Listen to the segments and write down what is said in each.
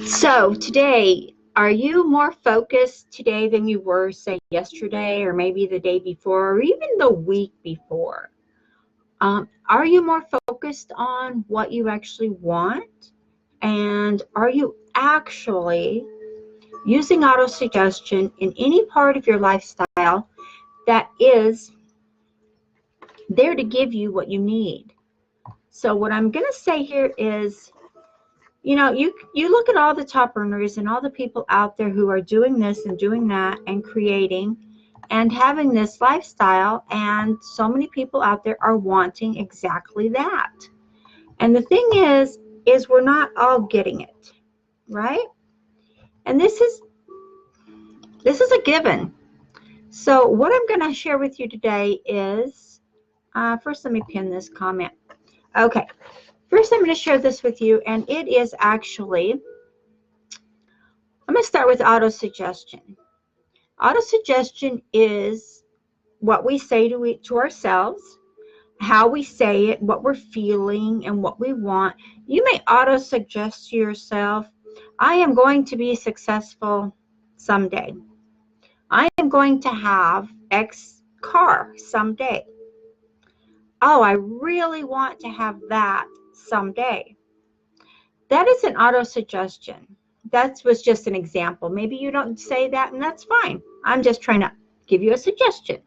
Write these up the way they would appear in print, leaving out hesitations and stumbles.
So today, are you more focused today than you were, say, yesterday, or maybe the day before, or even the week before? Are you more focused on what you actually want? And are you actually using autosuggestion in any part of your lifestyle that is there to give you what you need? So what I'm going to say here is, you look at all the top earners and all the people out there who are doing this and doing that and creating and having this lifestyle, and so many people out there are wanting exactly that. And the thing is we're not all getting it, right? And this is a given. So what I'm going to share with you today is, first let me pin this comment. Okay, first I'm going to share this with you, and it is actually, I'm going to start with autosuggestion. Autosuggestion is what we say to ourselves, how we say it, what we're feeling, and what we want. You may auto-suggest to yourself, I am going to be successful someday. I am going to have X car someday. Oh, I really want to have that someday. That is an auto-suggestion. That was just an example. Maybe you don't say that, and that's fine. I'm just trying to give you a suggestion.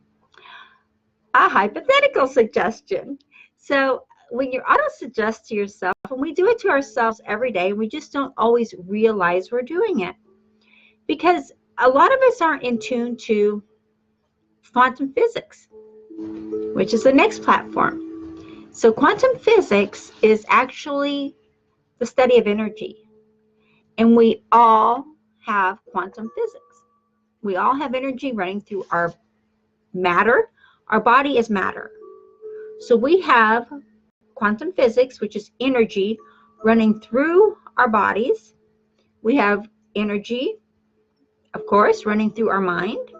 A hypothetical suggestion. So when you auto-suggest to yourself, and we do it to ourselves every day, we just don't always realize we're doing it. Because a lot of us aren't in tune to quantum physics, which is the next platform. So quantum physics is actually the study of energy. And we all have quantum physics. We all have energy running through our matter. Our body is matter. So we have quantum physics, which is energy running through our bodies. We have energy, of course, running through our mind,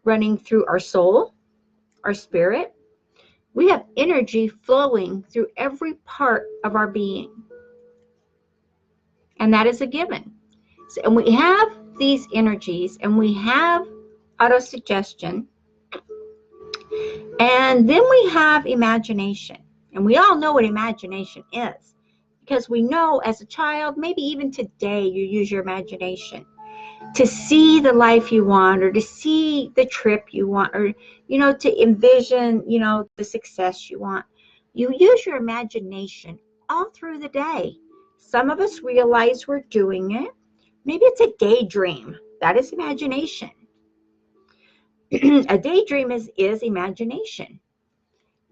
running through our soul, our spirit. We have energy flowing through every part of our being. And that is a given. So, and we have these energies, and we have autosuggestion, and then we have imagination. And we all know what imagination is, because we know as a child, maybe even today, you use your imagination to see the life you want, or to see the trip you want, or, to envision, the success you want. You use your imagination all through the day. Some of us realize we're doing it. Maybe it's a daydream. That is imagination. A daydream is imagination.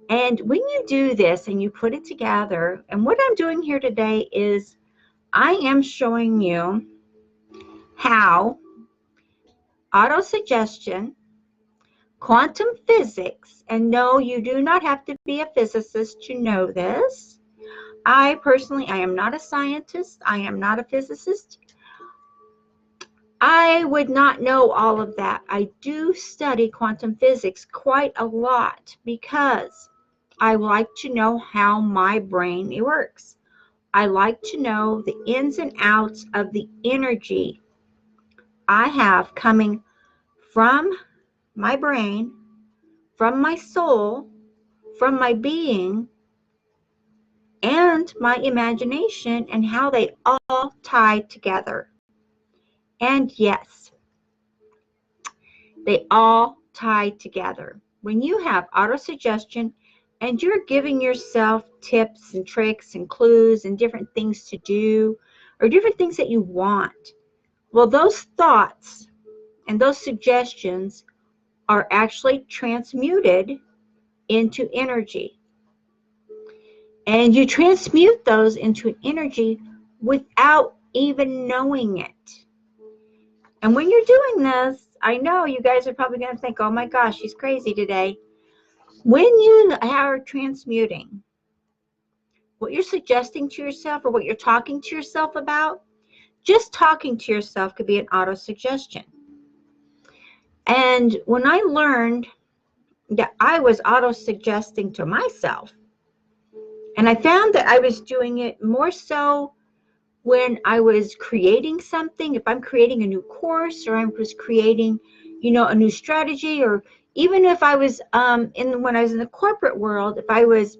And when you do this and you put it together, and what I'm doing here today is I am showing you how autosuggestion, quantum physics, and no, you do not have to be a physicist to know this. I am not a scientist. I am not a physicist. I would not know all of that. I do study quantum physics quite a lot because I like to know how my brain works. I like to know the ins and outs of the energy I have coming from my brain, from my soul, from my being, and my imagination, and how they all tie together. And yes, they all tie together. When you have autosuggestion and you're giving yourself tips and tricks and clues and different things to do, or different things that you want, well, those thoughts and those suggestions are actually transmuted into energy. And you transmute those into an energy without even knowing it. And when you're doing this, I know you guys are probably going to think, oh my gosh, she's crazy today. When you are transmuting, what you're suggesting to yourself or what you're talking to yourself about, just talking to yourself could be an auto-suggestion. And when I learned that I was auto-suggesting to myself, and I found that I was doing it more so when I was creating something, if I'm creating a new course or I was creating, a new strategy, or even if I was when I was in the corporate world, if I was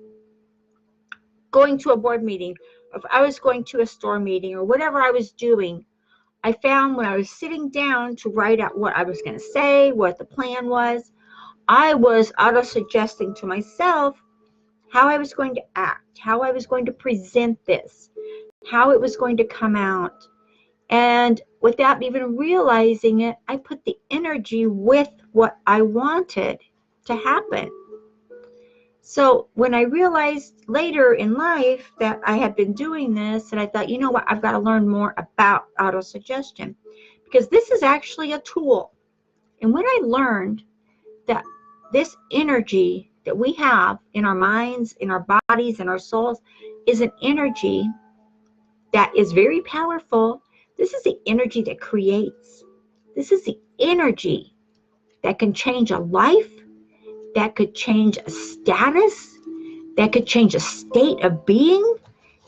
going to a board meeting, if I was going to a store meeting or whatever I was doing, I found when I was sitting down to write out what I was going to say, what the plan was, I was auto-suggesting to myself how I was going to act, how I was going to present this, how it was going to come out. And without even realizing it, I put the energy with what I wanted to happen. So when I realized later in life that I had been doing this, and I thought, you know what, I've got to learn more about autosuggestion, because this is actually a tool. And when I learned that this energy that we have in our minds, in our bodies, in our souls is an energy that is very powerful. This is the energy that creates. This is the energy that can change a life, that could change a status, that could change a state of being.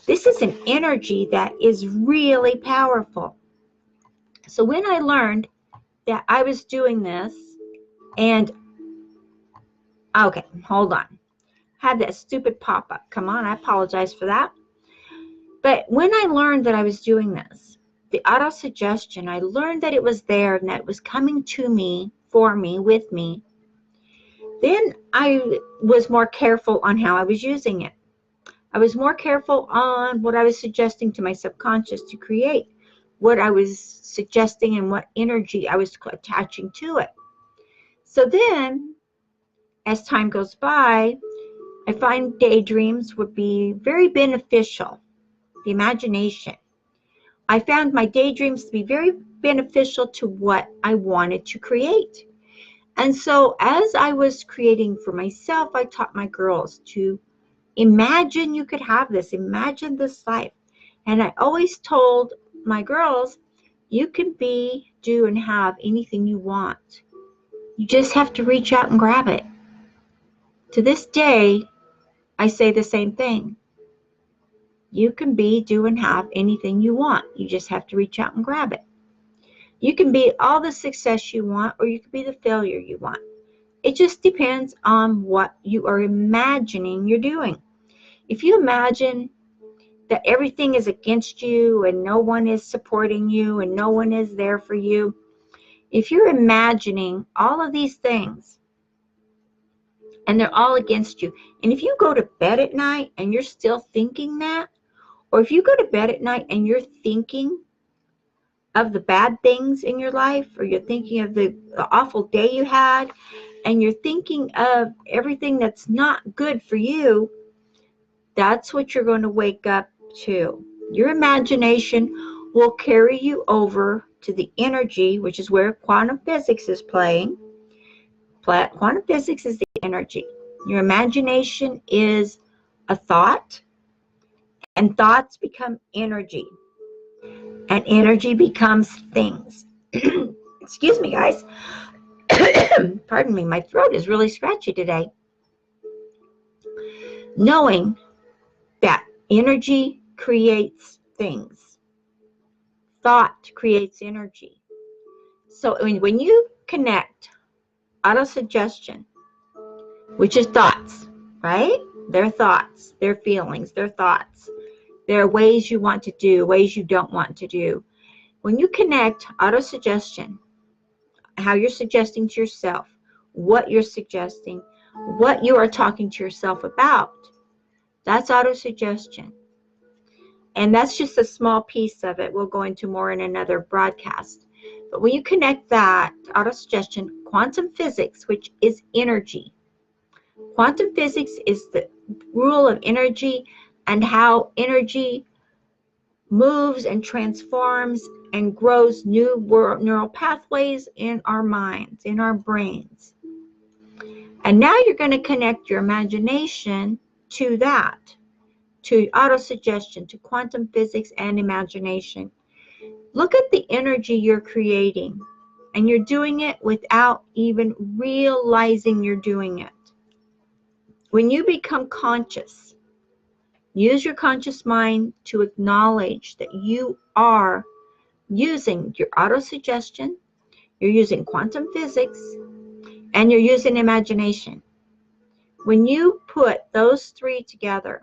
This is an energy that is really powerful. So when I learned that I was doing this, and okay, hold on. Had that stupid pop-up. Come on, I apologize for that. But when I learned that I was doing this, the auto-suggestion, I learned that it was there and that it was coming to me, for me, with me. Then I was more careful on how I was using it. I was more careful on what I was suggesting to my subconscious to create, what I was suggesting and what energy I was attaching to it. So then, as time goes by, I find daydreams would be very beneficial. The imagination. I found my daydreams to be very beneficial to what I wanted to create. And so as I was creating for myself, I taught my girls to imagine you could have this, imagine this life. And I always told my girls, you can be, do, and have anything you want. You just have to reach out and grab it. To this day, I say the same thing. You can be, do, and have anything you want. You just have to reach out and grab it. You can be all the success you want, or you can be the failure you want. It just depends on what you are imagining you're doing. If you imagine that everything is against you and no one is supporting you and no one is there for you, if you're imagining all of these things and they're all against you, and if you go to bed at night and you're still thinking that, or if you go to bed at night and you're thinking of the bad things in your life, or you're thinking of the awful day you had, and you're thinking of everything that's not good for you, that's what you're going to wake up to. Your imagination will carry you over to the energy, which is where quantum physics is playing. Quantum physics is the energy. Your imagination is a thought, and thoughts become energy. And energy becomes things. Excuse me, guys. Pardon me, my throat is really scratchy today. Knowing that energy creates things. Thought creates energy. So when you connect autosuggestion, which is thoughts, right? They're thoughts, they're feelings, they're thoughts. There are ways you want to do, ways you don't want to do. When you connect autosuggestion, how you're suggesting to yourself, what you're suggesting, what you are talking to yourself about, that's autosuggestion. And that's just a small piece of it. We'll go into more in another broadcast. But when you connect that to autosuggestion, quantum physics, which is energy. Quantum physics is the rule of energy and how energy moves and transforms and grows new neural pathways in our minds, in our brains. And now you're going to connect your imagination to that, to autosuggestion, to quantum physics and imagination. Look at the energy you're creating, and you're doing it without even realizing you're doing it. When you become conscious Use your conscious mind to acknowledge that you are using your auto-suggestion, you're using quantum physics, and you're using imagination. When you put those three together,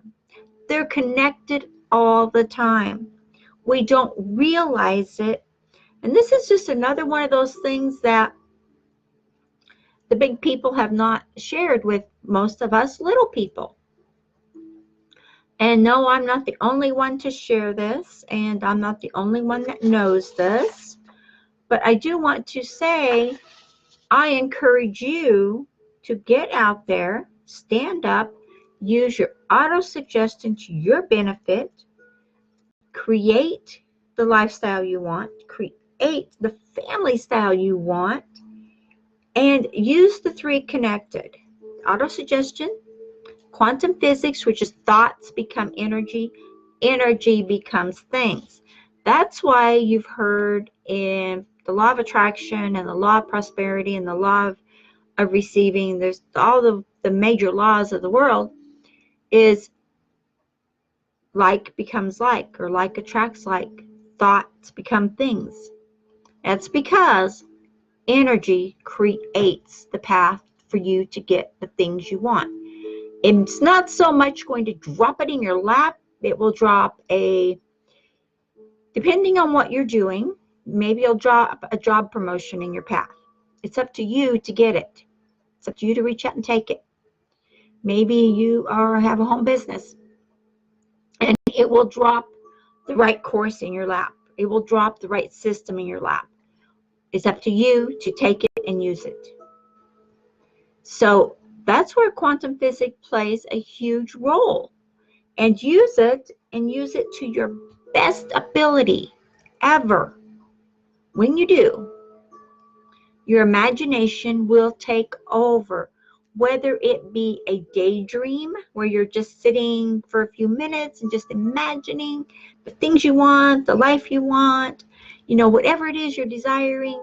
they're connected all the time. We don't realize it. And this is just another one of those things that the big people have not shared with most of us little people. And no, I'm not the only one to share this, and I'm not the only one that knows this. But I do want to say, I encourage you to get out there, stand up, use your auto-suggestion to your benefit, create the lifestyle you want, create the family style you want, and use the three connected. Auto-suggestion, quantum physics, which is thoughts become energy, energy becomes things. That's why you've heard in the law of attraction and the law of prosperity and the law of receiving, there's all the major laws of the world, is like becomes like, or like attracts like. Thoughts become things. That's because energy creates the path for you to get the things you want. It's not so much going to drop it in your lap. It will drop depending on what you're doing, maybe it'll drop a job promotion in your path. It's up to you to get it. It's up to you to reach out and take it. Maybe you have a home business, and it will drop the right course in your lap. It will drop the right system in your lap. It's up to you to take it and use it. So that's where quantum physics plays a huge role. And use it to your best ability ever. When you do, your imagination will take over. Whether it be a daydream where you're just sitting for a few minutes and just imagining the things you want, the life you want, whatever it is you're desiring,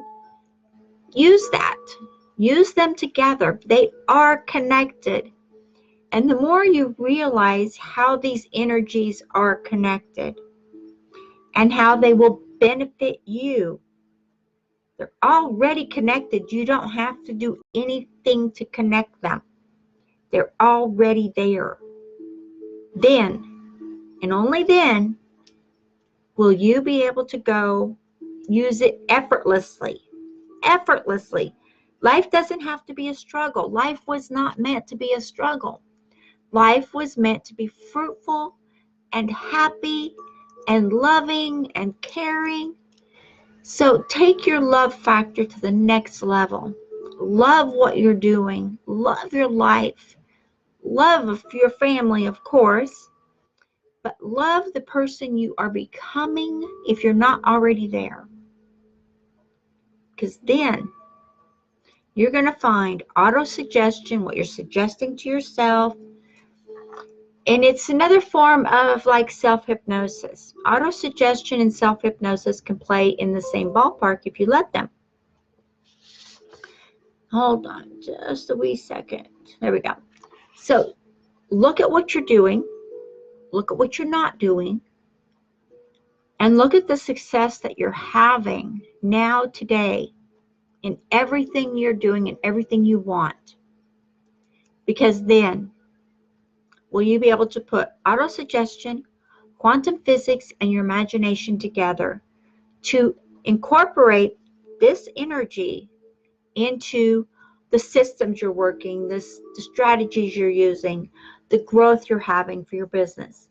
use that. Use them together. They are connected. And the more you realize how these energies are connected and how they will benefit you, they're already connected. You don't have to do anything to connect them. They're already there. Then, and only then, will you be able to go use it effortlessly. Effortlessly. Life doesn't have to be a struggle. Life was not meant to be a struggle. Life was meant to be fruitful and happy and loving and caring. So take your love factor to the next level. Love what you're doing. Love your life. Love your family, of course. But love the person you are becoming if you're not already there. Because then you're going to find auto-suggestion, what you're suggesting to yourself. And it's another form of like self-hypnosis. Auto-suggestion and self-hypnosis can play in the same ballpark if you let them. Hold on just a wee second. There we go. So look at what you're doing. Look at what you're not doing. And look at the success that you're having now today in everything you're doing and everything you want. Because then will you be able to put auto-suggestion, quantum physics, and your imagination together to incorporate this energy into the systems you're working, the strategies you're using, the growth you're having for your business.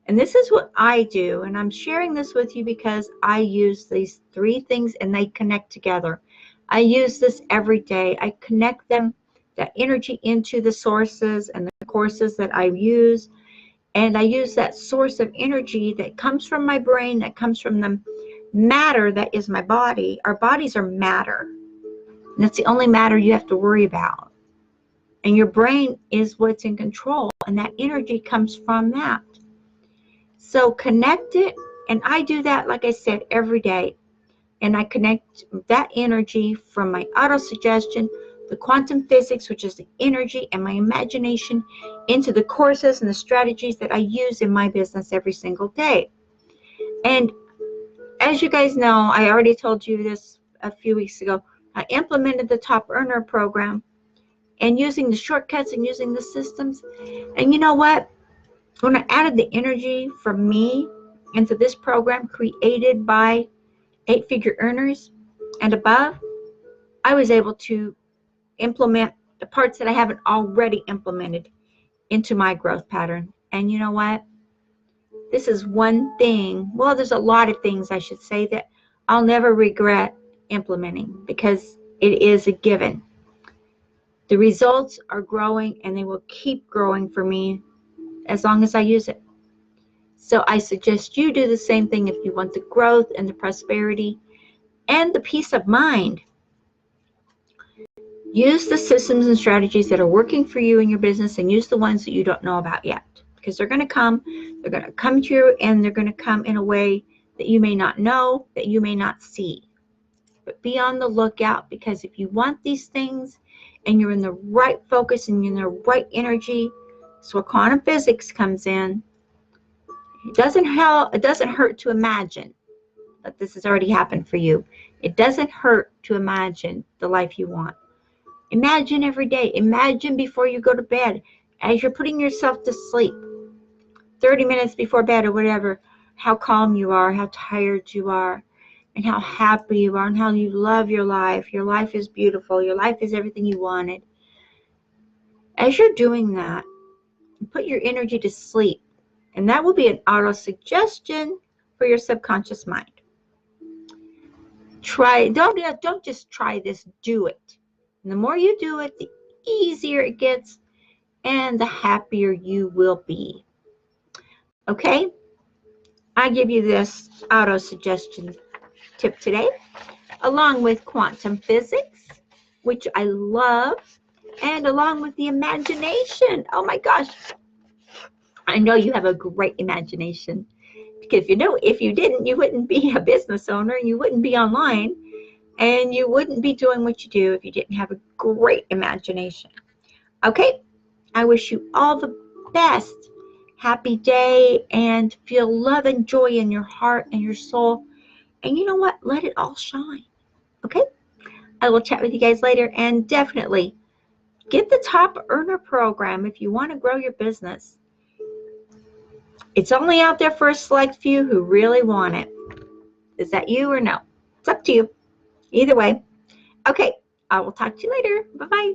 And this is what I do, and I'm sharing this with you because I use these three things and they connect together. I use this every day. I connect them, that energy, into the sources and the courses that I use. And I use that source of energy that comes from my brain, that comes from the matter that is my body. Our bodies are matter. And that's the only matter you have to worry about. And your brain is what's in control. And that energy comes from that. So connect it. And I do that, like I said, every day. And I connect that energy from my auto-suggestion, the quantum physics, which is the energy and my imagination, into the courses and the strategies that I use in my business every single day. And as you guys know, I already told you this a few weeks ago, I implemented the Top Earner program and using the shortcuts and using the systems. And you know what? When I added the energy from me into this program created by 8-figure earners and above, I was able to implement the parts that I haven't already implemented into my growth pattern. And you know what? This is one thing, well, there's a lot of things I should say that I'll never regret implementing because it is a given. The results are growing and they will keep growing for me as long as I use it. So I suggest you do the same thing if you want the growth and the prosperity and the peace of mind. Use the systems and strategies that are working for you in your business and use the ones that you don't know about yet, because they're going to come to you, and they're going to come in a way that you may not know, that you may not see. But be on the lookout, because if you want these things and you're in the right focus and you're in the right energy, that's where quantum physics comes in. It doesn't hurt to imagine that this has already happened for you. It doesn't hurt to imagine the life you want. Imagine every day. Imagine before you go to bed, as you're putting yourself to sleep, 30 minutes before bed or whatever, how calm you are, how tired you are, and how happy you are, and how you love your life. Your life is beautiful. Your life is everything you wanted. As you're doing that, put your energy to sleep, and that will be an auto-suggestion for your subconscious mind. Don't just try this, do it. And the more you do it, the easier it gets and the happier you will be. Okay? I give you this auto-suggestion tip today, along with quantum physics, which I love, and along with the imagination. Oh my gosh. I know you have a great imagination, because if you didn't, you wouldn't be a business owner, you wouldn't be online, and you wouldn't be doing what you do if you didn't have a great imagination. Okay, I wish you all the best. Happy day, and feel love and joy in your heart and your soul. And you know what? Let it all shine. Okay? I will chat with you guys later, and definitely get the Top Earner program if you want to grow your business. It's only out there for a select few who really want it. Is that you or no? It's up to you. Either way. Okay, I will talk to you later. Bye-bye.